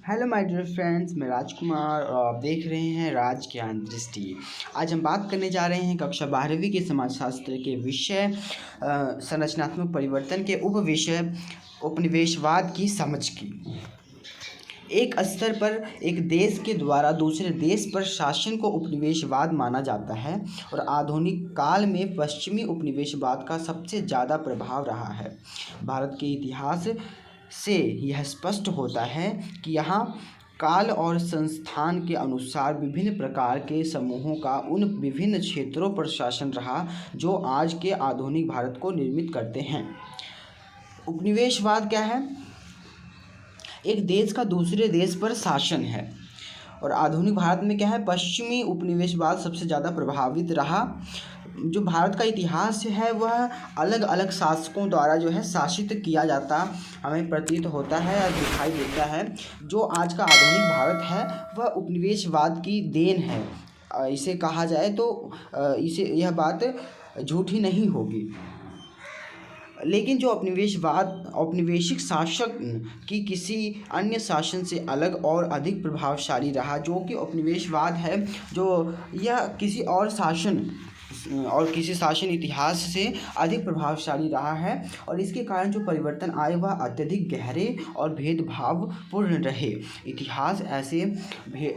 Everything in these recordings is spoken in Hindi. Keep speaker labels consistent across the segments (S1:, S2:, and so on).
S1: हेलो माय डियर फ्रेंड्स, मैं राजकुमार और आप देख रहे हैं राज ज्ञान दृष्टि। आज हम बात करने जा रहे हैं कक्षा 12वीं के समाजशास्त्र के विषय संरचनात्मक परिवर्तन के उप विषय उपनिवेशवाद की समझ की। एक स्तर पर एक देश के द्वारा दूसरे देश पर शासन को उपनिवेशवाद माना जाता है और आधुनिक काल में पश्चिमी उपनिवेशवाद का सबसे ज़्यादा प्रभाव रहा है। भारत के इतिहास से यह स्पष्ट होता है कि यहाँ काल और संस्थान के अनुसार विभिन्न प्रकार के समूहों का उन विभिन्न क्षेत्रों पर शासन रहा जो आज के आधुनिक भारत को निर्मित करते हैं। उपनिवेशवाद क्या है? एक देश का दूसरे देश पर शासन है। और आधुनिक भारत में क्या है? पश्चिमी उपनिवेशवाद सबसे ज़्यादा प्रभावित रहा। जो भारत का इतिहास है वह अलग अलग शासकों द्वारा जो है शासित किया जाता हमें प्रतीत होता है और दिखाई देता है। जो आज का आधुनिक भारत है वह उपनिवेशवाद की देन है। इसे कहा जाए तो इसे यह बात झूठी नहीं होगी। लेकिन जो औपनिवेशिक शासक की किसी अन्य शासन से अलग और अधिक प्रभावशाली रहा, जो कि उपनिवेशवाद है, जो यह किसी शासन इतिहास से अधिक प्रभावशाली रहा है और इसके कारण जो परिवर्तन आए वह अत्यधिक गहरे और भेदभावपूर्ण रहे। इतिहास ऐसे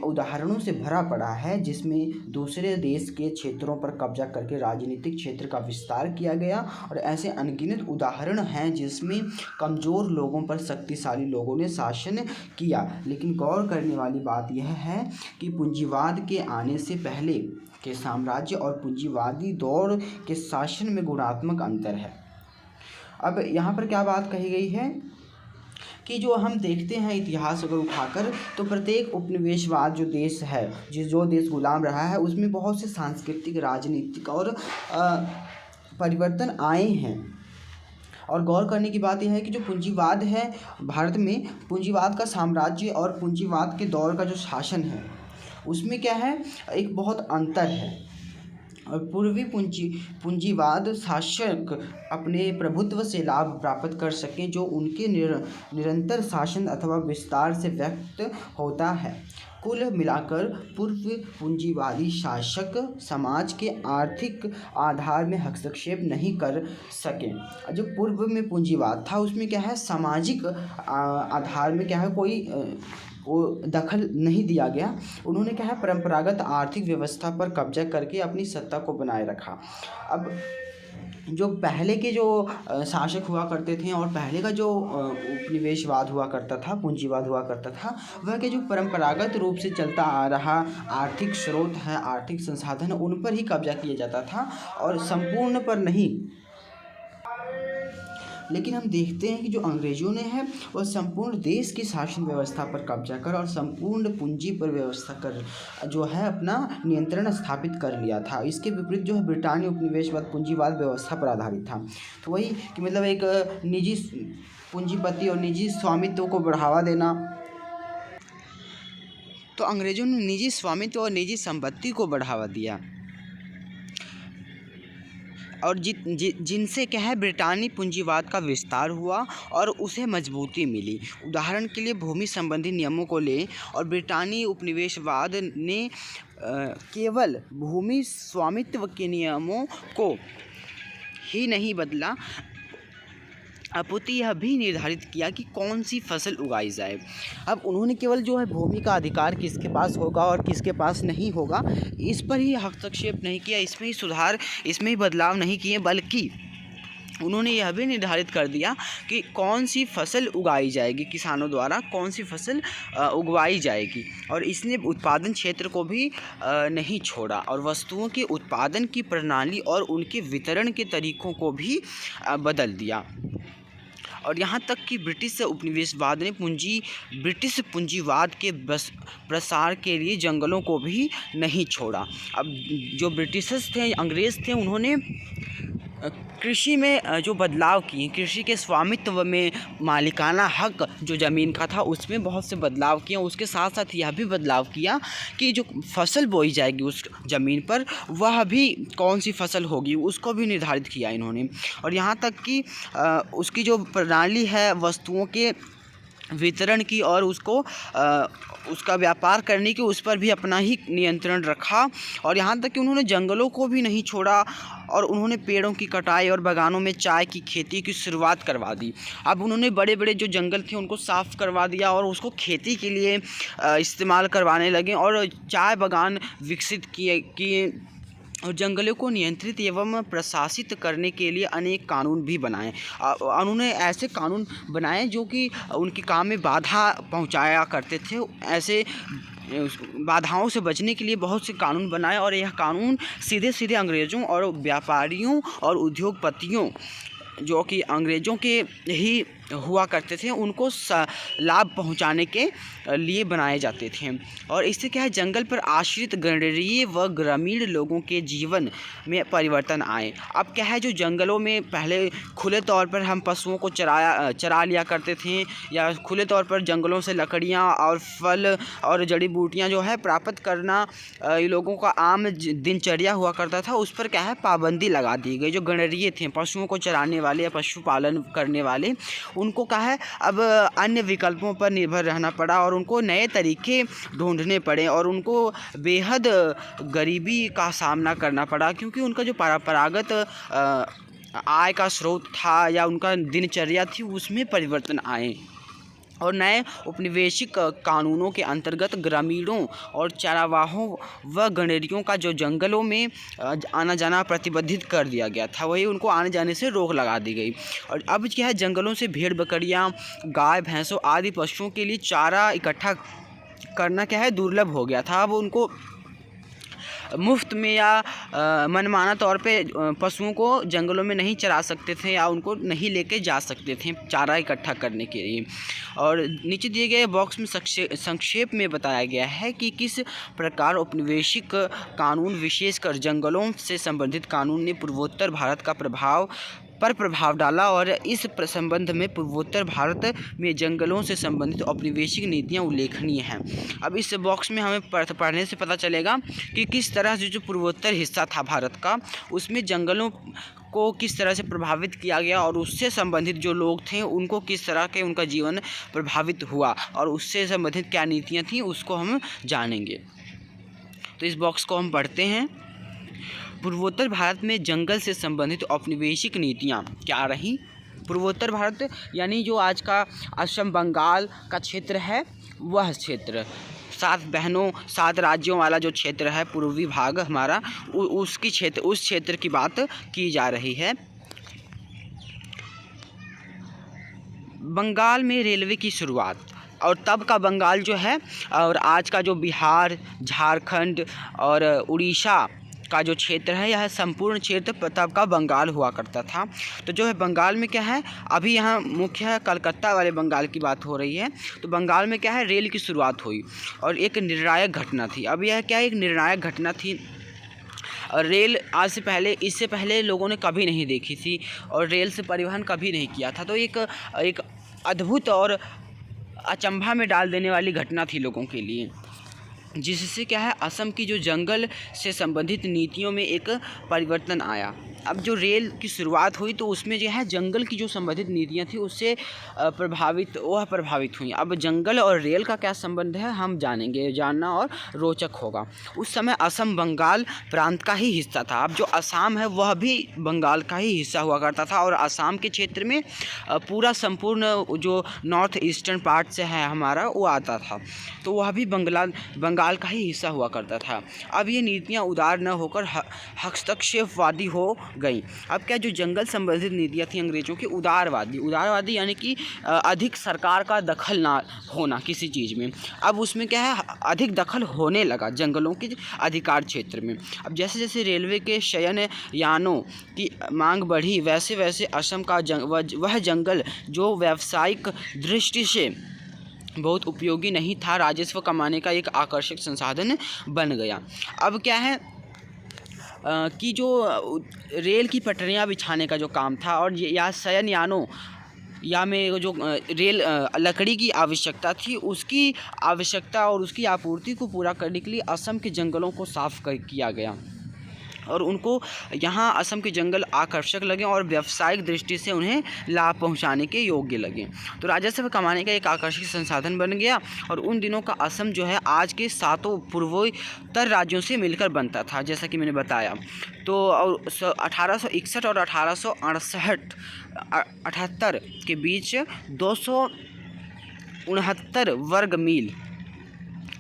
S1: उदाहरणों से भरा पड़ा है जिसमें दूसरे देश के क्षेत्रों पर कब्जा करके राजनीतिक क्षेत्र का विस्तार किया गया और ऐसे अनगिनत उदाहरण हैं जिसमें कमज़ोर लोगों पर शक्तिशाली लोगों ने शासन किया। लेकिन गौर करने वाली बात यह है कि पूंजीवाद के आने से पहले के साम्राज्य और पूंजीवादी दौर के शासन में गुणात्मक अंतर है। अब यहाँ पर क्या बात कही गई है कि जो हम देखते हैं इतिहास अगर उठाकर, तो प्रत्येक उपनिवेशवाद जो देश है, जो देश गुलाम रहा है, उसमें बहुत से सांस्कृतिक, राजनीतिक और परिवर्तन आए हैं। और गौर करने की बात यह है कि जो पूंजीवाद है भारत में, पूंजीवाद का साम्राज्य और पूंजीवाद के दौर का जो शासन है उसमें क्या है, एक बहुत अंतर है। और पूर्वी पूंजीवाद शासक अपने प्रभुत्व से लाभ प्राप्त कर सकें जो उनके निरंतर शासन अथवा विस्तार से व्यक्त होता है। कुल मिलाकर पूर्व पूंजीवादी शासक समाज के आर्थिक आधार में हस्तक्षेप नहीं कर सके। जो पूर्व में पूंजीवाद था उसमें क्या है, सामाजिक आधार में क्या है, कोई वो दखल नहीं दिया गया। उन्होंने क्या है, परंपरागत आर्थिक व्यवस्था पर कब्जा करके अपनी सत्ता को बनाए रखा। अब जो पहले के जो शासक हुआ करते थे और पहले का जो उपनिवेशवाद हुआ करता था, पूंजीवाद हुआ करता था, वह के जो परंपरागत रूप से चलता आ रहा आर्थिक स्रोत है, आर्थिक संसाधन, उन पर ही कब्जा किया जाता था और संपूर्ण पर नहीं। लेकिन हम देखते हैं कि जो अंग्रेज़ों ने है वह संपूर्ण देश की शासन व्यवस्था पर कब्जा कर और संपूर्ण पूंजी पर व्यवस्था कर जो है अपना नियंत्रण स्थापित कर लिया था। इसके विपरीत जो है ब्रिटानी उपनिवेशवाद पूंजीवाद व्यवस्था पर आधारित था। तो वही कि मतलब एक निजी पूंजीपति और निजी स्वामित्व को बढ़ावा देना। तो अंग्रेज़ों ने निजी स्वामित्व और निजी संपत्ति को बढ़ावा दिया और जिनसे क्या है, ब्रिटानी पूंजीवाद का विस्तार हुआ और उसे मजबूती मिली। उदाहरण के लिए भूमि संबंधी नियमों को लें, और ब्रिटानी उपनिवेशवाद ने केवल भूमि स्वामित्व के नियमों को ही नहीं बदला, अपितु यह भी निर्धारित किया कि कौन सी फसल उगाई जाए। अब उन्होंने केवल जो है भूमि का अधिकार किसके पास होगा और किसके पास नहीं होगा, इस पर ही हस्तक्षेप नहीं किया, इसमें ही सुधार, इसमें ही बदलाव नहीं किए, बल्कि उन्होंने यह भी निर्धारित कर दिया कि कौन सी फसल उगाई जाएगी, किसानों द्वारा कौन सी फसल उगवाई जाएगी। और इसने उत्पादन क्षेत्र को भी नहीं छोड़ा और वस्तुओं के उत्पादन की प्रणाली और उनके वितरण के तरीक़ों को भी बदल दिया। और यहाँ तक कि ब्रिटिश उपनिवेशवाद ने ब्रिटिश पूंजीवाद के प्रसार के लिए जंगलों को भी नहीं छोड़ा। अब जो ब्रिटिशर्स थे, अंग्रेज़ थे, उन्होंने कृषि में जो बदलाव किए, कृषि के स्वामित्व में मालिकाना हक जो ज़मीन का था उसमें बहुत से बदलाव किए। उसके साथ साथ यह भी बदलाव किया कि जो फसल बोई जाएगी उस ज़मीन पर, वह भी कौन सी फसल होगी उसको भी निर्धारित किया इन्होंने। और यहाँ तक कि उसकी जो प्रणाली है वस्तुओं के वितरण की और उसका व्यापार करने की, उस पर भी अपना ही नियंत्रण रखा। और यहाँ तक कि उन्होंने जंगलों को भी नहीं छोड़ा और उन्होंने पेड़ों की कटाई और बागानों में चाय की खेती की शुरुआत करवा दी। अब उन्होंने बड़े बड़े जो जंगल थे उनको साफ़ करवा दिया और उसको खेती के लिए इस्तेमाल करवाने लगे और चाय बागान विकसित किए और जंगलों को नियंत्रित एवं प्रशासित करने के लिए अनेक कानून भी बनाए। उन्होंने ऐसे कानून बनाए जो कि उनके काम में बाधा पहुंचाया करते थे। ऐसे बाधाओं से बचने के लिए बहुत से कानून बनाए और यह कानून सीधे सीधे अंग्रेज़ों और व्यापारियों और उद्योगपतियों, जो कि अंग्रेज़ों के ही हुआ करते थे, उनको लाभ पहुंचाने के लिए बनाए जाते थे। और इससे क्या है, जंगल पर आश्रित गणरीय व ग्रामीण लोगों के जीवन में परिवर्तन आए। अब क्या है, जो जंगलों में पहले खुले तौर पर हम पशुओं को चरा लिया करते थे या खुले तौर पर जंगलों से लकड़ियां और फल और जड़ी बूटियां जो है प्राप्त करना लोगों का आम दिनचर्या हुआ करता था, उस पर क्या है पाबंदी लगा दी गई। जो गणरीय थे, पशुओं को चराने वाले या पशुपालन करने वाले, उनको क्या है अब अन्य विकल्पों पर निर्भर रहना पड़ा और उनको नए तरीके ढूंढने पड़े और उनको बेहद गरीबी का सामना करना पड़ा, क्योंकि उनका जो परंपरागत आय का स्रोत था या उनका दिनचर्या थी उसमें परिवर्तन आए और नए उपनिवेशिक कानूनों के अंतर्गत ग्रामीणों और चरावाहों व गणरियों का जो जंगलों में आना जाना प्रतिबंधित कर दिया गया था, वही उनको आने जाने से रोक लगा दी गई। और अब क्या है, जंगलों से भेड़ बकरियां, गाय भैंसों आदि पशुओं के लिए चारा इकट्ठा करना क्या है दुर्लभ हो गया था। अब उनको मुफ्त में या मनमाना तौर पे पशुओं को जंगलों में नहीं चरा सकते थे या उनको नहीं लेके जा सकते थे चारा इकट्ठा करने के लिए। और नीचे दिए गए बॉक्स में संक्षेप में बताया गया है कि किस प्रकार औपनिवेशिक कानून, विशेषकर जंगलों से संबंधित कानून ने पूर्वोत्तर भारत का प्रभाव डाला और इस संबंध में पूर्वोत्तर भारत में जंगलों से संबंधित औपनिवेशिक नीतियां उल्लेखनीय हैं। अब इस बॉक्स में हमें पढ़ने से पता चलेगा कि किस तरह से जो पूर्वोत्तर हिस्सा था भारत का, उसमें जंगलों को किस तरह से प्रभावित किया गया और उससे संबंधित जो लोग थे उनको किस तरह के उनका जीवन प्रभावित हुआ और उससे संबंधित क्या नीतियाँ थीं उसको हम जानेंगे। तो इस बॉक्स को हम पढ़ते हैं। पूर्वोत्तर भारत में जंगल से संबंधित औपनिवेशिक नीतियाँ क्या रहीं। पूर्वोत्तर भारत यानी जो आज का असम, बंगाल का क्षेत्र है, वह क्षेत्र 7 बहनों 7 राज्यों वाला जो क्षेत्र है पूर्वी भाग हमारा, उस क्षेत्र की बात की जा रही है। बंगाल में रेलवे की शुरुआत, और तब का बंगाल जो है और आज का जो बिहार, झारखंड और उड़ीसा का जो क्षेत्र है, यह संपूर्ण क्षेत्र तब का बंगाल हुआ करता था। तो जो है बंगाल में क्या है, अभी यहाँ मुख्य कलकत्ता वाले बंगाल की बात हो रही है। तो बंगाल में क्या है, रेल की शुरुआत हुई और एक निर्णायक घटना थी। अब यह क्या एक निर्णायक घटना थी और रेल इससे पहले लोगों ने कभी नहीं देखी थी और रेल से परिवहन कभी नहीं किया था। तो एक अद्भुत और अचंभा में डाल देने वाली घटना थी लोगों के लिए, जिससे क्या है असम की जो जंगल से संबंधित नीतियों में एक परिवर्तन आया। अब जो रेल की शुरुआत हुई तो उसमें जो है जंगल की जो संबंधित नीतियाँ थी उससे प्रभावित हुई। अब जंगल और रेल का क्या संबंध है हम जानेंगे, जानना और रोचक होगा। उस समय असम बंगाल प्रांत का ही हिस्सा था। अब जो असम है वह भी बंगाल का ही हिस्सा हुआ करता था और असम के क्षेत्र में पूरा संपूर्ण जो नॉर्थ ईस्टर्न पार्ट से है हमारा वो आता था, तो वह भी बंगाल का ही हिस्सा हुआ करता था। अब ये नीतियाँ उदार न होकर हस्तक्षेपवादी हो गई। अब क्या जो जंगल संबंधित नीतियाँ थी अंग्रेज़ों की उदारवादी यानी कि अधिक सरकार का दखल ना होना किसी चीज़ में। अब उसमें क्या है अधिक दखल होने लगा जंगलों के अधिकार क्षेत्र में। अब जैसे जैसे रेलवे के शयनयानों की मांग बढ़ी वैसे वैसे असम का वह जंगल जो व्यावसायिक दृष्टि से बहुत उपयोगी नहीं था, राजस्व कमाने का एक आकर्षक संसाधन बन गया। अब क्या है कि जो रेल की पटरियां बिछाने का जो काम था और या शयनयानों या में जो रेल लकड़ी की आवश्यकता थी, उसकी आवश्यकता और उसकी आपूर्ति को पूरा करने के लिए असम के जंगलों को साफ किया गया। और उनको यहाँ असम के जंगल आकर्षक लगे और व्यावसायिक दृष्टि से उन्हें लाभ पहुँचाने के योग्य लगे। तो राजस्व कमाने का एक आकर्षक संसाधन बन गया और उन दिनों का असम जो है आज के 7 पूर्वोत्तर राज्यों से मिलकर बनता था, जैसा कि मैंने बताया। तो और 1861 और 1868 के बीच 269 वर्ग मील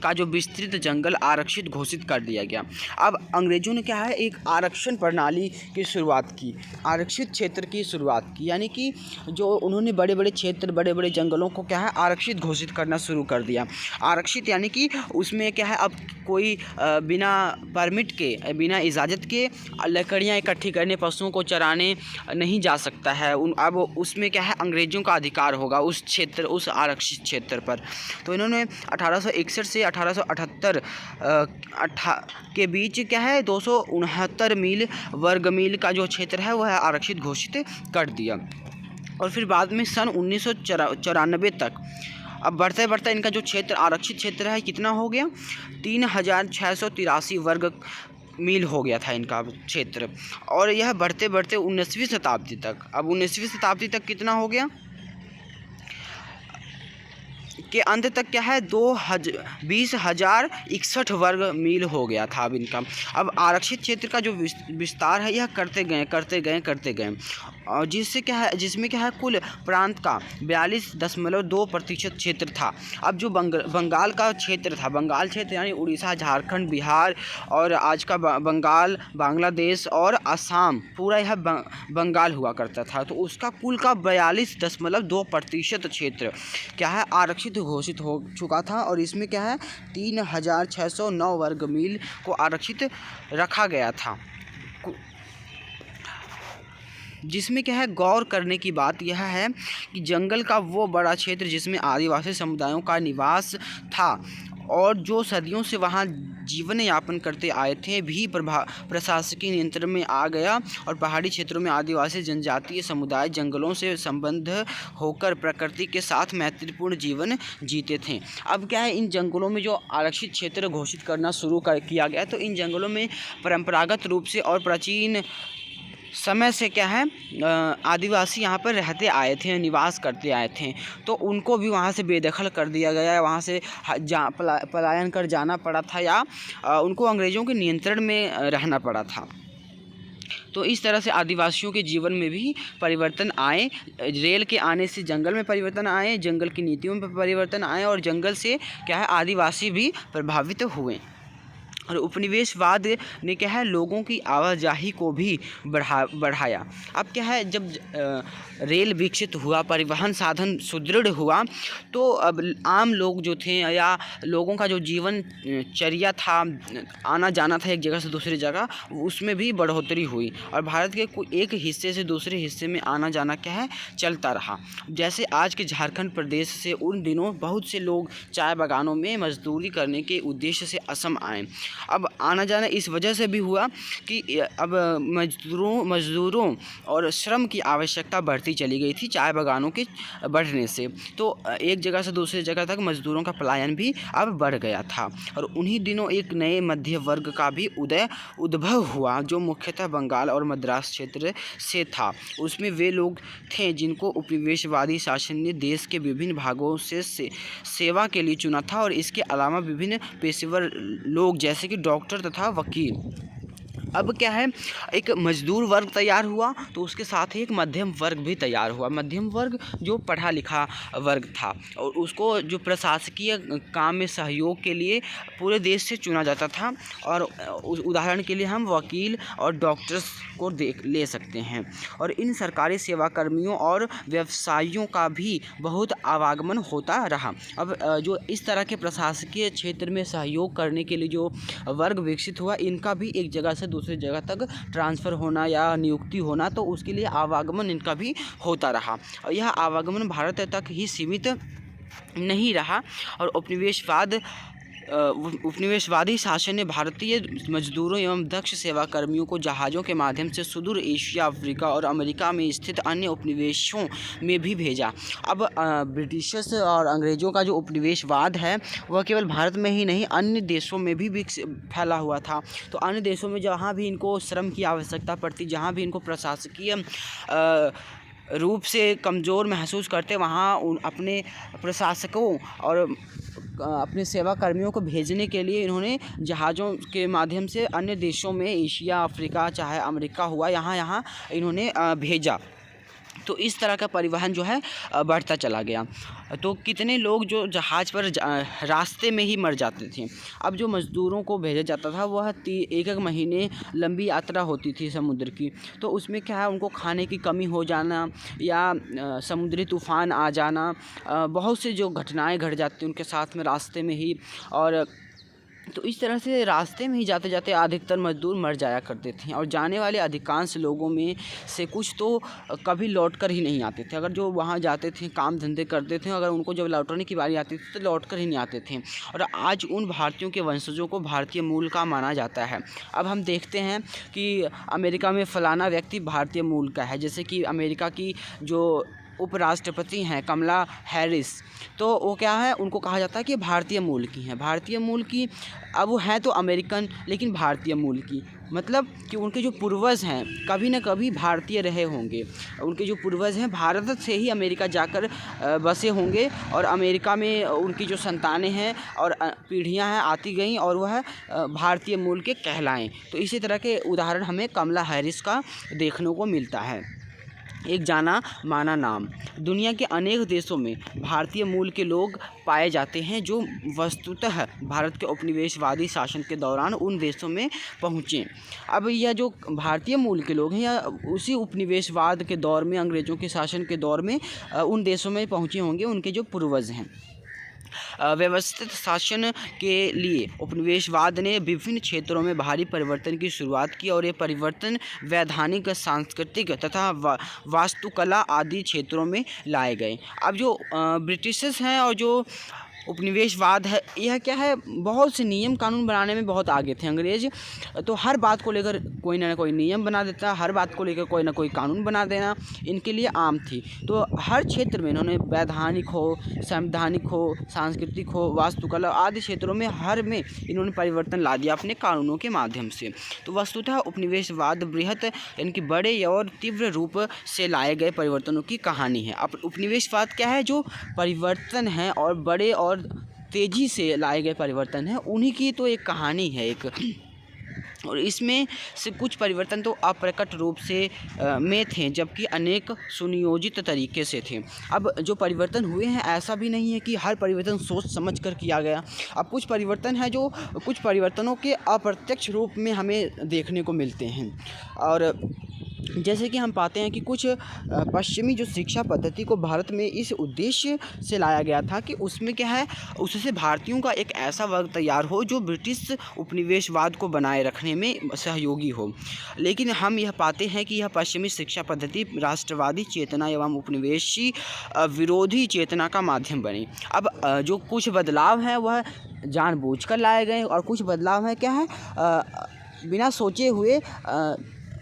S1: का जो विस्तृत जंगल आरक्षित घोषित कर दिया गया। अब अंग्रेज़ों ने क्या है, एक आरक्षण प्रणाली की शुरुआत की, आरक्षित क्षेत्र की शुरुआत की, यानी कि जो उन्होंने बड़े बड़े क्षेत्र, बड़े बड़े जंगलों को क्या है आरक्षित घोषित करना शुरू कर दिया। आरक्षित यानी कि उसमें क्या है, अब कोई बिना परमिट के, बिना इजाज़त के लकड़ियाँ इकट्ठी करने, पशुओं को चराने नहीं जा सकता है। अब उसमें क्या है, अंग्रेज़ों का अधिकार होगा उस क्षेत्र, उस आरक्षित क्षेत्र पर। तो इन्होंने 1861 से 1878 के बीच क्या है 269 वर्ग मील का जो क्षेत्र है वह आरक्षित घोषित कर दिया। और फिर बाद में सन 1994 तक अब बढ़ते बढ़ते इनका जो क्षेत्र, आरक्षित क्षेत्र है, कितना हो गया, 3683 वर्ग मील हो गया था इनका क्षेत्र। और यह बढ़ते बढ़ते 19वीं शताब्दी तक, अब 19वीं शताब्दी तक कितना हो गया के अंत तक क्या है 20,061 वर्ग मील हो गया था अब इनका। अब आरक्षित क्षेत्र का जो विस्तार है यह करते गए और जिसमें क्या है कुल प्रांत का 42.2% क्षेत्र था। अब जो बंगाल का क्षेत्र था, बंगाल क्षेत्र यानी उड़ीसा, झारखंड, बिहार और आज का बंगाल, बांग्लादेश और असम, पूरा यह बंगाल हुआ करता था। तो उसका कुल का 42.2% क्षेत्र क्या है आरक्षित घोषित हो चुका था। और इसमें क्या है 3609 वर्ग मील को आरक्षित रखा गया था। जिसमें क्या है गौर करने की बात यह है कि जंगल का वो बड़ा क्षेत्र जिसमें आदिवासी समुदायों का निवास था और जो सदियों से वहाँ जीवन यापन करते आए थे भी प्रशासकीय नियंत्रण में आ गया। और पहाड़ी क्षेत्रों में आदिवासी जनजातीय समुदाय जंगलों से संबंध होकर प्रकृति के साथ मैत्रीपूर्ण जीवन जीते थे। अब क्या है, इन जंगलों में जो आरक्षित क्षेत्र घोषित करना शुरू किया गया, तो इन जंगलों में परंपरागत रूप से और प्राचीन समय से क्या है आदिवासी यहाँ पर रहते आए थे, निवास करते आए थे। तो उनको भी वहाँ से बेदखल कर दिया गया, वहाँ से पलायन कर जाना पड़ा था या उनको अंग्रेज़ों के नियंत्रण में रहना पड़ा था। तो इस तरह से आदिवासियों के जीवन में भी परिवर्तन आए। रेल के आने से जंगल में परिवर्तन आए, जंगल की नीतियों में परिवर्तन आए और जंगल से क्या है आदिवासी भी प्रभावित हुए। और उपनिवेशवाद ने क्या है लोगों की आवाजाही को भी बढ़ाया। अब क्या है, जब रेल विकसित हुआ, परिवहन साधन सुदृढ़ हुआ, तो अब आम लोग जो थे या लोगों का जो जीवन चर्या था, आना जाना था एक जगह से दूसरी जगह, उसमें भी बढ़ोतरी हुई और भारत के एक हिस्से से दूसरे हिस्से में आना जाना क्या है चलता रहा। जैसे आज के झारखंड प्रदेश से उन दिनों बहुत से लोग चाय बागानों में मजदूरी करने के उद्देश्य से असम आए। अब आना जाना इस वजह से भी हुआ कि अब मजदूरों और श्रम की आवश्यकता बढ़ती चली गई थी चाय बागानों के बढ़ने से। तो एक जगह से दूसरी जगह तक मजदूरों का पलायन भी अब बढ़ गया था। और उन्हीं दिनों एक नए मध्य वर्ग का भी उद्भव हुआ जो मुख्यतः बंगाल और मद्रास क्षेत्र से था। उसमें वे लोग थे जिनको उपनिवेशवादी शासन ने देश के विभिन्न भागों से सेवा के लिए चुना था। और इसके अलावा विभिन्न पेशेवर लोग जैसे कि डॉक्टर तथा वकील। अब क्या है, एक मजदूर वर्ग तैयार हुआ तो उसके साथ ही एक मध्यम वर्ग भी तैयार हुआ। मध्यम वर्ग जो पढ़ा लिखा वर्ग था और उसको जो प्रशासकीय काम में सहयोग के लिए पूरे देश से चुना जाता था। और उदाहरण के लिए हम वकील और डॉक्टर्स को ले सकते हैं। और इन सरकारी सेवाकर्मियों और व्यवसायियों का भी बहुत आवागमन होता रहा। अब जो इस तरह के प्रशासकीय क्षेत्र में सहयोग करने के लिए जो वर्ग विकसित हुआ, इनका भी एक जगह से दूसरी जगह तक ट्रांसफ़र होना या नियुक्ति होना, तो उसके लिए आवागमन इनका भी होता रहा। और यह आवागमन भारत तक ही सीमित नहीं रहा और उपनिवेशवाद उपनिवेशवादी शासन ने भारतीय मजदूरों एवं दक्ष सेवा कर्मियों को जहाज़ों के माध्यम से सुदूर एशिया, अफ्रीका और अमेरिका में स्थित अन्य उपनिवेशों में भी भेजा। अब ब्रिटिशर्स और अंग्रेज़ों का जो उपनिवेशवाद है वह केवल भारत में ही नहीं अन्य देशों में भी फैला हुआ था। तो अन्य देशों में जहाँ भी इनको श्रम की आवश्यकता पड़ती, जहाँ भी इनको प्रशासकीय रूप से कमज़ोर महसूस करते, वहाँ अपने प्रशासकों और अपने सेवा कर्मियों को भेजने के लिए इन्होंने जहाज़ों के माध्यम से अन्य देशों में, एशिया, अफ्रीका, चाहे अमेरिका हुआ, यहाँ इन्होंने भेजा। तो इस तरह का परिवहन जो है बढ़ता चला गया। तो कितने लोग जो जहाज़ पर रास्ते में ही मर जाते थे। अब जो मज़दूरों को भेजा जाता था वह एक महीने लंबी यात्रा होती थी समुद्र की। तो उसमें क्या है, उनको खाने की कमी हो जाना या समुद्री तूफ़ान आ जाना, बहुत से जो घटनाएं घट जाती उनके साथ में रास्ते में ही। और तो इस तरह से रास्ते में ही जाते जाते अधिकतर मज़दूर मर जाया करते थे। और जाने वाले अधिकांश लोगों में से कुछ तो कभी लौट कर ही नहीं आते थे। अगर जो वहाँ जाते थे, काम धंधे करते थे, अगर उनको जब लौटने की बारी आती थी तो लौट कर ही नहीं आते थे। और आज उन भारतीयों के वंशजों को भारतीय मूल का माना जाता है। अब हम देखते हैं कि अमेरिका में फ़लाना व्यक्ति भारतीय मूल का है, जैसे कि अमेरिका की जो उपराष्ट्रपति हैं कमला हैरिस, तो वो क्या है, उनको कहा जाता है कि भारतीय मूल की हैं, भारतीय मूल की। अब वो हैं तो अमेरिकन, लेकिन भारतीय मूल की, मतलब कि उनके जो पूर्वज हैं कभी न कभी भारतीय रहे होंगे। उनके जो पूर्वज हैं भारत से ही अमेरिका जाकर बसे होंगे और अमेरिका में उनकी जो संतानें हैं और पीढ़ियां हैं आती गईं और वह भारतीय मूल के कहलाएं। तो इसी तरह के उदाहरण हमें कमला हैरिस का देखने को मिलता है। एक जाना माना नाम। दुनिया के अनेक देशों में भारतीय मूल के लोग पाए जाते हैं जो वस्तुतः भारत के उपनिवेशवादी शासन के दौरान उन देशों में पहुँचे। अब यह जो भारतीय मूल के लोग हैं या उसी उपनिवेशवाद के दौर में, अंग्रेज़ों के शासन के दौर में उन देशों में पहुँचे होंगे उनके जो पूर्वज हैं। व्यवस्थित शासन के लिए उपनिवेशवाद ने विभिन्न क्षेत्रों में भारी परिवर्तन की शुरुआत की और ये परिवर्तन वैधानिक, सांस्कृतिक तथा वास्तुकला आदि क्षेत्रों में लाए गए। अब जो ब्रिटिशर्स हैं और जो उपनिवेशवाद है, यह क्या है, बहुत से नियम कानून बनाने में बहुत आगे थे अंग्रेज़। तो हर बात को लेकर कोई ना कोई नियम बना देता, हर बात को लेकर कोई ना कोई कानून बना देना इनके लिए आम थी। तो हर क्षेत्र में इन्होंने वैधानिक हो, संवैधानिक हो, सांस्कृतिक हो, वास्तुकला आदि क्षेत्रों में हर में इन्होंने परिवर्तन ला दिया अपने कानूनों के माध्यम से। तो वस्तुतः उपनिवेशवाद बृहत इनकी बड़े और तीव्र रूप से लाए गए परिवर्तनों की कहानी है। अब उपनिवेशवाद क्या है, जो परिवर्तन है और बड़े और तेज़ी से लाए गए परिवर्तन हैं, उन्हीं की तो एक कहानी है एक। और इसमें से कुछ परिवर्तन तो अप्रकट रूप से में थे, जबकि अनेक सुनियोजित तरीके से थे। अब जो परिवर्तन हुए हैं, ऐसा भी नहीं है कि हर परिवर्तन सोच समझ कर किया गया। अब कुछ परिवर्तन है जो कुछ परिवर्तनों के अप्रत्यक्ष रूप में हमें देखने को मिलते हैं। और जैसे कि हम पाते हैं कि कुछ पश्चिमी जो शिक्षा पद्धति को भारत में इस उद्देश्य से लाया गया था कि उसमें क्या है, उससे भारतीयों का एक ऐसा वर्ग तैयार हो जो ब्रिटिश उपनिवेशवाद को बनाए रखने में सहयोगी हो। लेकिन हम यह पाते हैं कि यह पश्चिमी शिक्षा पद्धति राष्ट्रवादी चेतना एवं उपनिवेशी विरोधी चेतना का माध्यम बनी। अब जो कुछ बदलाव हैं वह जानबूझकर लाए गए और कुछ बदलाव हैं क्या है, बिना सोचे हुए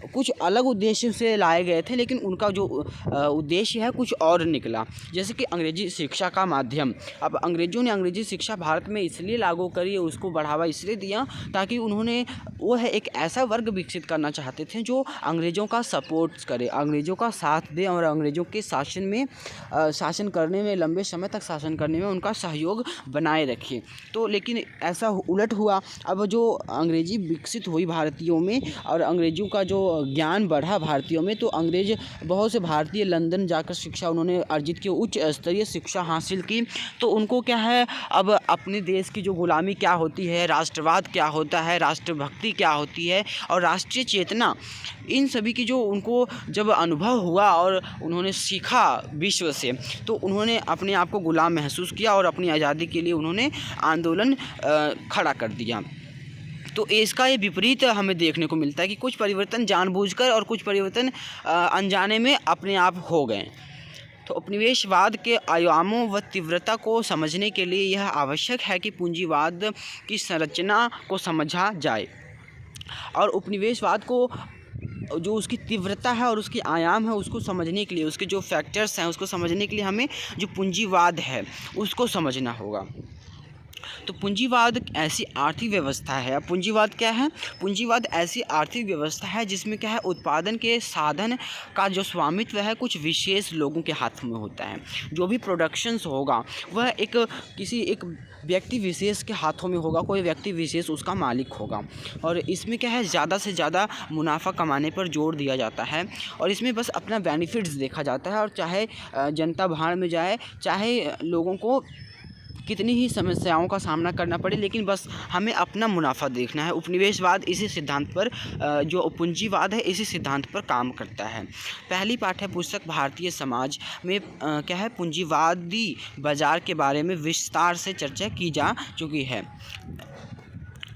S1: कुछ अलग उद्देश्य से लाए गए थे, लेकिन उनका जो उद्देश्य है कुछ और निकला। जैसे कि अंग्रेजी शिक्षा का माध्यम। अब अंग्रेज़ों ने अंग्रेजी शिक्षा भारत में इसलिए लागू करी, उसको बढ़ावा इसलिए दिया ताकि उन्होंने वह एक ऐसा वर्ग विकसित करना चाहते थे जो अंग्रेज़ों का सपोर्ट करे, अंग्रेज़ों का साथ दे और अंग्रेज़ों के शासन करने में, लंबे समय तक शासन करने में उनका सहयोग बनाए रखे। तो लेकिन ऐसा उलट हुआ। अब जो अंग्रेज़ी विकसित हुई भारतीयों में और अंग्रेज़ों का जो ज्ञान बढ़ा भारतीयों में, तो अंग्रेज़ बहुत से भारतीय लंदन जाकर शिक्षा उन्होंने अर्जित की, उच्च स्तरीय शिक्षा हासिल की। तो उनको क्या है, अब अपने देश की जो गुलामी क्या होती है, राष्ट्रवाद क्या होता है, राष्ट्रभक्ति क्या होती है और राष्ट्रीय चेतना, इन सभी की जो उनको जब अनुभव हुआ और उन्होंने सीखा विश्व से, तो उन्होंने अपने आप को गुलाम महसूस किया और अपनी आज़ादी के लिए उन्होंने आंदोलन खड़ा कर दिया। तो इसका ये विपरीत हमें देखने को मिलता है कि कुछ परिवर्तन जानबूझकर और कुछ परिवर्तन अनजाने में अपने आप हो गए। तो उपनिवेशवाद के आयामों व तीव्रता को समझने के लिए यह आवश्यक है कि पूंजीवाद की संरचना को समझा जाए और उपनिवेशवाद को जो उसकी तीव्रता है और उसके आयाम है उसको समझने के लिए, उसके जो फैक्टर्स हैं उसको समझने के लिए हमें जो पूंजीवाद है उसको समझना होगा। तो पूंजीवाद ऐसी आर्थिक व्यवस्था है। अब पूंजीवाद क्या है? पूंजीवाद ऐसी आर्थिक व्यवस्था है जिसमें क्या है, उत्पादन के साधन का जो स्वामित्व है कुछ विशेष लोगों के हाथ में होता है। जो भी प्रोडक्शंस होगा वह किसी एक व्यक्ति विशेष के हाथों में होगा, कोई व्यक्ति विशेष उसका मालिक होगा और इसमें क्या है, ज़्यादा से ज़्यादा मुनाफा कमाने पर जोर दिया जाता है और इसमें बस अपना बेनिफिट्स देखा जाता है और चाहे जनता भाड़ में जाए, चाहे लोगों को कितनी ही समस्याओं का सामना करना पड़े, लेकिन बस हमें अपना मुनाफा देखना है। उपनिवेशवाद इसी सिद्धांत पर, जो पूंजीवाद है इसी सिद्धांत पर काम करता है। पहली पाठ्य पुस्तक भारतीय समाज में क्या है, पूंजीवादी बाजार के बारे में विस्तार से चर्चा की जा चुकी है।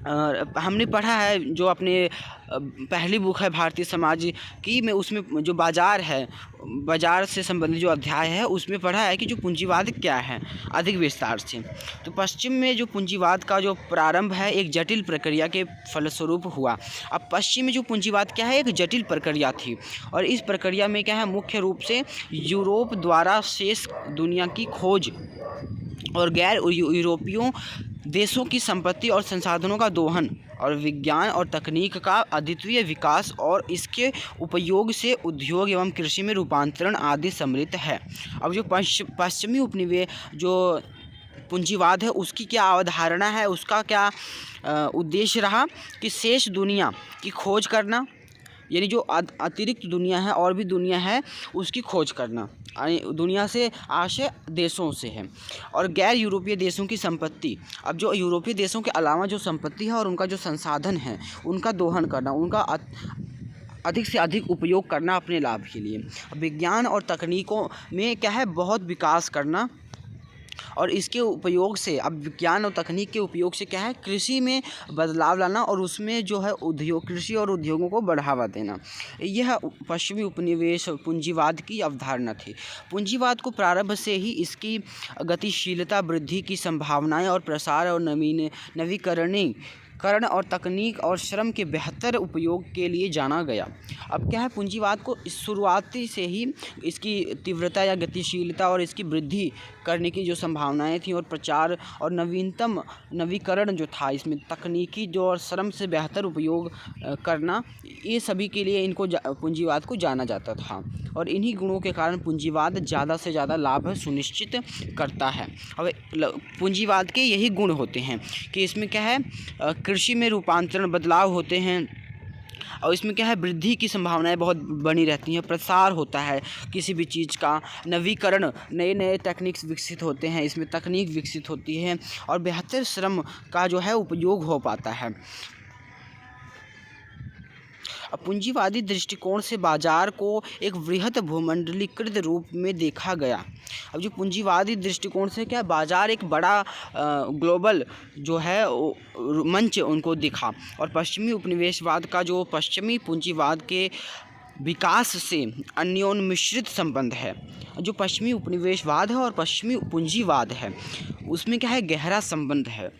S1: हमने पढ़ा है, जो अपने पहली बुक है भारतीय समाज की में, उसमें जो बाजार से संबंधित जो अध्याय है उसमें पढ़ा है कि जो पूंजीवाद क्या है अधिक विस्तार से। तो पश्चिम में जो पूंजीवाद का जो प्रारंभ है एक जटिल प्रक्रिया के फलस्वरूप हुआ। अब पश्चिम में जो पूंजीवाद क्या है, एक जटिल प्रक्रिया थी और इस प्रक्रिया में क्या है, मुख्य रूप से यूरोप द्वारा शेष दुनिया की खोज और गैर यूरोपीयों देशों की संपत्ति और संसाधनों का दोहन और विज्ञान और तकनीक का अद्वितीय विकास और इसके उपयोग से उद्योग एवं कृषि में रूपांतरण आदि सम्मिलित है। अब जो पश्चिमी जो पूंजीवाद है उसकी क्या अवधारणा है, उसका क्या उद्देश्य रहा कि शेष दुनिया की खोज करना, यानी जो अतिरिक्त दुनिया है और भी दुनिया है उसकी खोज करना, दुनिया से आशय देशों से है, और गैर यूरोपीय देशों की संपत्ति। अब जो यूरोपीय देशों के अलावा जो संपत्ति है और उनका जो संसाधन है उनका दोहन करना, उनका अधिक से अधिक उपयोग करना अपने लाभ के लिए। विज्ञान और तकनीकों में क्या है, बहुत विकास करना और इसके उपयोग से, अब विज्ञान और तकनीक के उपयोग से क्या है, कृषि में बदलाव लाना और उसमें जो है कृषि और उद्योगों को बढ़ावा देना। यह पश्चिमी उपनिवेश पूंजीवाद की अवधारणा थी। पूंजीवाद को प्रारंभ से ही इसकी गतिशीलता, वृद्धि की संभावनाएं और प्रसार और नवीकरण और तकनीक और श्रम के बेहतर उपयोग के लिए जाना गया। अब क्या है, पूंजीवाद को शुरुआती से ही इसकी तीव्रता या गतिशीलता और इसकी वृद्धि करने की जो संभावनाएं थी और प्रचार और नवीकरण जो था, इसमें तकनीकी जो और श्रम से बेहतर उपयोग करना, ये सभी के लिए इनको पूंजीवाद को जाना जाता था और इन्हीं गुणों के कारण पूंजीवाद ज़्यादा से ज़्यादा लाभ सुनिश्चित करता है। अब पूंजीवाद के यही गुण होते हैं कि इसमें क्या है, कृषि में रूपांतरण, बदलाव होते हैं और इसमें क्या है, वृद्धि की संभावनाएं बहुत बनी रहती हैं, प्रसार होता है किसी भी चीज़ का, नवीकरण, नए नए टेक्निक्स विकसित होते हैं, इसमें तकनीक विकसित होती है और बेहतर श्रम का जो है उपयोग हो पाता है। अब पूंजीवादी दृष्टिकोण से बाजार को एक वृहद भूमंडलीकृत रूप में देखा गया। अब जो पूंजीवादी दृष्टिकोण से क्या, बाजार एक बड़ा ग्लोबल जो है मंच उनको दिखा और पश्चिमी उपनिवेशवाद का जो पश्चिमी पूंजीवाद के विकास से अन्योन्मिश्रित संबंध है। जो पश्चिमी उपनिवेशवाद है और पश्चिमी पूंजीवाद है उसमें क्या है, गहरा संबंध है।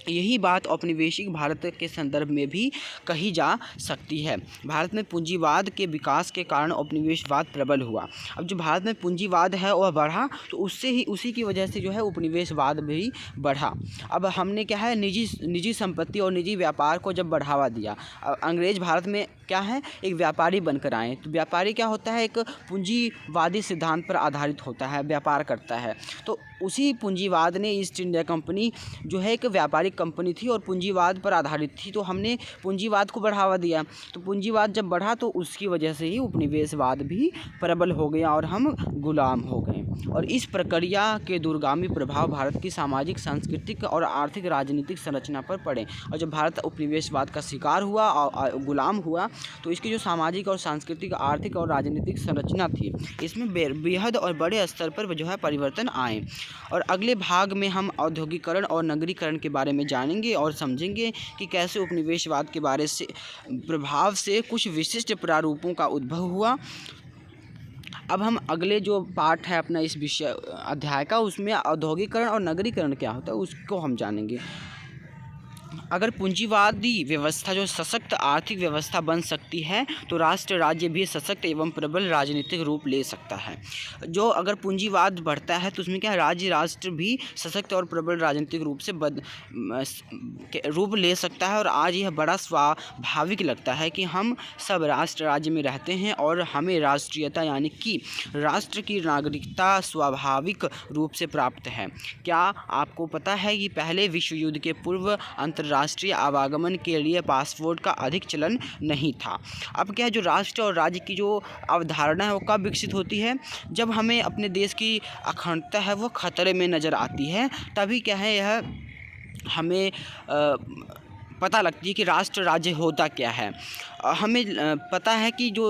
S1: यही बात औपनिवेशिक भारत के संदर्भ में भी कही जा सकती है। भारत में पूंजीवाद के विकास के कारण औपनिवेशवाद प्रबल हुआ। अब जो भारत में पूंजीवाद है वह बढ़ा तो उसी की वजह से जो है उपनिवेशवाद भी बढ़ा। अब हमने क्या है, निजी संपत्ति और निजी व्यापार को जब बढ़ावा दिया, अंग्रेज़ भारत में क्या है, एक व्यापारी बनकर आए। तो व्यापारी क्या होता है, एक पूंजीवादी सिद्धांत पर आधारित होता है, व्यापार करता है। तो उसी पूंजीवाद ने, ईस्ट इंडिया कंपनी जो है एक व्यापारिक कंपनी थी और पूंजीवाद पर आधारित थी, तो हमने पूंजीवाद को बढ़ावा दिया। तो पूंजीवाद जब बढ़ा तो उसकी वजह से ही उपनिवेशवाद भी प्रबल हो गया और हम गुलाम हो गए। और इस प्रक्रिया के दूरगामी प्रभाव भारत की सामाजिक, सांस्कृतिक और आर्थिक राजनीतिक संरचना पर पड़े। और जब भारत उपनिवेशवाद का शिकार हुआ और गुलाम हुआ तो इसकी जो सामाजिक और सांस्कृतिक, आर्थिक और राजनीतिक संरचना थी इसमें बेहद और बड़े स्तर पर जो है परिवर्तन आए। और अगले भाग में हम औद्योगिकरण और नगरीकरण के बारे में जानेंगे और समझेंगे कि कैसे उपनिवेशवाद के प्रभाव से कुछ विशिष्ट प्रारूपों का उद्भव हुआ। अब हम अगले जो पार्ट है अपना इस विषय अध्याय का, उसमें औद्योगिकरण और नगरीकरण क्या होता है उसको हम जानेंगे। अगर पूंजीवादी व्यवस्था जो सशक्त आर्थिक व्यवस्था बन सकती है तो राष्ट्र राज्य भी सशक्त एवं प्रबल राजनीतिक रूप ले सकता है। जो अगर पूंजीवाद बढ़ता है तो उसमें क्या है, राज्य राष्ट्र भी सशक्त और प्रबल राजनीतिक रूप से रूप ले सकता है। और आज यह बड़ा स्वाभाविक लगता है कि हम सब राष्ट्र राज्य में रहते हैं और हमें राष्ट्रीयता यानी कि राष्ट्र की नागरिकता स्वाभाविक रूप से प्राप्त है। क्या आपको पता है कि पहले विश्व युद्ध के पूर्व अंतर्राष्ट्रीय आवागमन के लिए पासपोर्ट का अधिक चलन नहीं था। अब क्या है, जो राष्ट्र और राज्य की जो अवधारणा है वो कब विकसित होती है, जब हमें अपने देश की अखंडता है वो खतरे में नज़र आती है, तभी क्या है यह हमें पता लगती है कि राष्ट्र राज्य होता क्या है। हमें पता है कि जो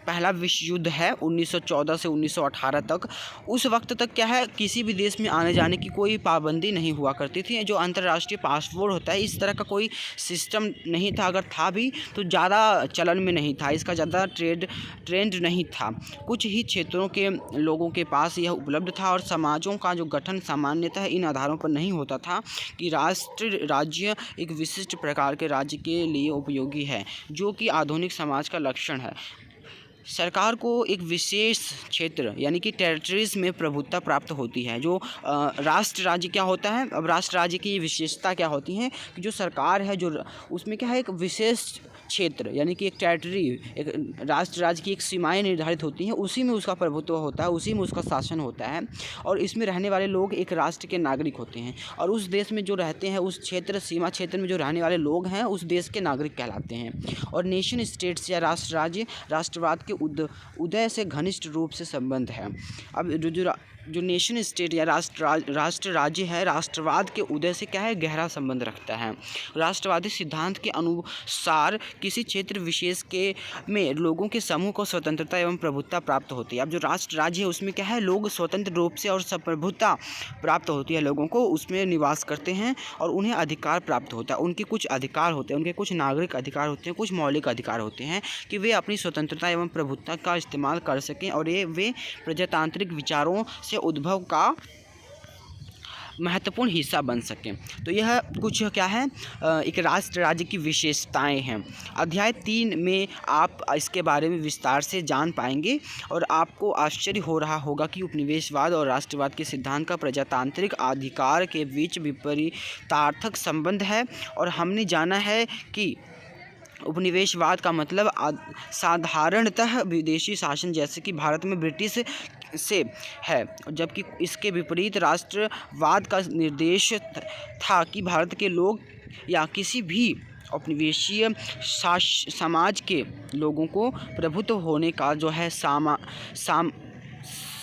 S1: पहला विश्व युद्ध है 1914 से 1918 तक, उस वक्त तक क्या है किसी भी देश में आने जाने की कोई पाबंदी नहीं हुआ करती थी। जो अंतर्राष्ट्रीय पासपोर्ट होता है इस तरह का कोई सिस्टम नहीं था, अगर था भी तो ज़्यादा चलन में नहीं था, इसका ज़्यादा ट्रेंड नहीं था। कुछ ही क्षेत्रों के लोगों के पास यह उपलब्ध था और समाजों का जो गठन सामान्यतः इन आधारों पर नहीं होता था कि राष्ट्र राज्य एक विशिष्ट प्रकार के राज्य के लिए उपयोगी है, जो कि आधुनिक समाज का लक्षण है। सरकार को एक विशेष क्षेत्र यानी कि टेरिटरीज में प्रभुत्व प्राप्त होती है। जो राष्ट्र राज्य क्या होता है, अब राष्ट्र राज्य की विशेषता क्या होती है कि जो सरकार है जो उसमें क्या है एक विशेष क्षेत्र यानी कि एक टेरिटरी, एक राष्ट्र राज्य की एक सीमाएं निर्धारित होती हैं, उसी में उसका प्रभुत्व होता है, उसी में उसका शासन होता है और इसमें रहने वाले लोग एक राष्ट्र के नागरिक होते हैं और उस देश में जो रहते हैं उस क्षेत्र सीमा क्षेत्र में जो रहने वाले लोग हैं उस देश के नागरिक कहलाते हैं। और नेशन स्टेट्स या राष्ट्र राज्य राष्ट्रवाद के उदय से घनिष्ठ रूप से संबंध है। अब जो नेशन स्टेट या राष्ट्र राज्य है राष्ट्रवाद के उदय से क्या है गहरा संबंध रखता है। राष्ट्रवादी सिद्धांत के अनुसार किसी क्षेत्र विशेष में लोगों के समूह को स्वतंत्रता एवं प्रभुत्ता प्राप्त होती है। अब जो राष्ट्र राज्य है उसमें क्या है लोग स्वतंत्र रूप से और संप्रभुता प्राप्त होती है, लोगों को उसमें निवास करते हैं और उन्हें अधिकार प्राप्त होता है, उनके कुछ अधिकार होते हैं, उनके कुछ नागरिक अधिकार होते हैं, कुछ मौलिक अधिकार होते हैं कि वे अपनी स्वतंत्रता एवं प्रभुत्ता का इस्तेमाल कर सकें और वे प्रजातांत्रिक विचारों से उद्भव का महत्वपूर्ण हिस्सा बन सकें। तो यह कुछ क्या है एक राष्ट्र राज्य की विशेषताएं हैं। अध्याय 3 में आप इसके बारे में विस्तार से जान पाएंगे और आपको आश्चर्य हो रहा होगा कि उपनिवेशवाद और राष्ट्रवाद के सिद्धांत का प्रजातांत्रिक अधिकार के बीच विपरीतार्थक संबंध है। और हमने जाना है कि उपनिवेशवाद का मतलब साधारणतः विदेशी शासन जैसे कि भारत में ब्रिटिश से है, जबकि इसके विपरीत राष्ट्रवाद का निर्देश था कि भारत के लोग या किसी भी उपनिवेशीय समाज के लोगों को प्रभुत्व होने का जो है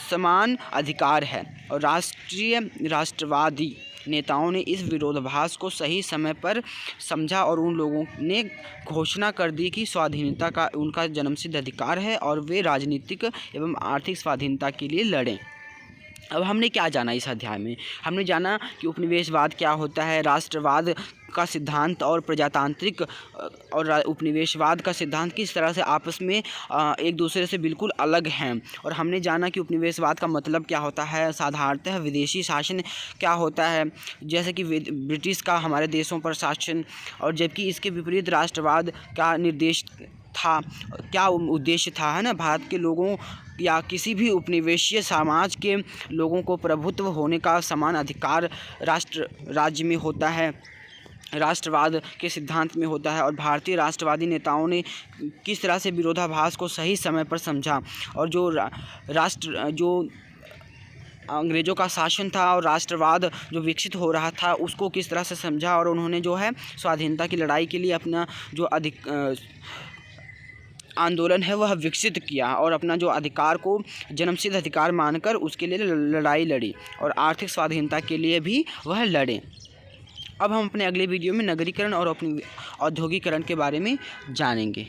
S1: समान अधिकार है। और राष्ट्रवादी नेताओं ने इस विरोधाभास को सही समय पर समझा और उन लोगों ने घोषणा कर दी कि स्वाधीनता का उनका जन्मसिद्ध अधिकार है और वे राजनीतिक एवं आर्थिक स्वाधीनता के लिए लड़ें। अब हमने क्या जाना इस अध्याय में, हमने जाना कि उपनिवेशवाद क्या होता है, राष्ट्रवाद का सिद्धांत और प्रजातांत्रिक और उपनिवेशवाद का सिद्धांत किस तरह से आपस में एक दूसरे से बिल्कुल अलग हैं। और हमने जाना कि उपनिवेशवाद का मतलब क्या होता है, साधारणतः विदेशी शासन क्या होता है जैसे कि ब्रिटिश का हमारे देशों पर शासन, और जबकि इसके विपरीत राष्ट्रवाद का निर्देश था, क्या उद्देश्य था, है ना, भारत के लोगों या किसी भी उपनिवेशीय समाज के लोगों को प्रभुत्व होने का समान अधिकार राष्ट्र राज्य में होता है, राष्ट्रवाद के सिद्धांत में होता है। और भारतीय राष्ट्रवादी नेताओं ने किस तरह से विरोधाभास को सही समय पर समझा और जो अंग्रेज़ों का शासन था और राष्ट्रवाद जो विकसित हो रहा था उसको किस तरह से समझा और उन्होंने जो है स्वाधीनता की लड़ाई के लिए अपना जो आंदोलन है वह विकसित किया और अपना जो अधिकार को जन्मसिद्ध अधिकार मानकर उसके लिए लड़ाई लड़ी और आर्थिक स्वाधीनता के लिए भी वह लड़े। अब हम अपने अगले वीडियो में नगरीकरण और अपनी औद्योगिकरण के बारे में जानेंगे।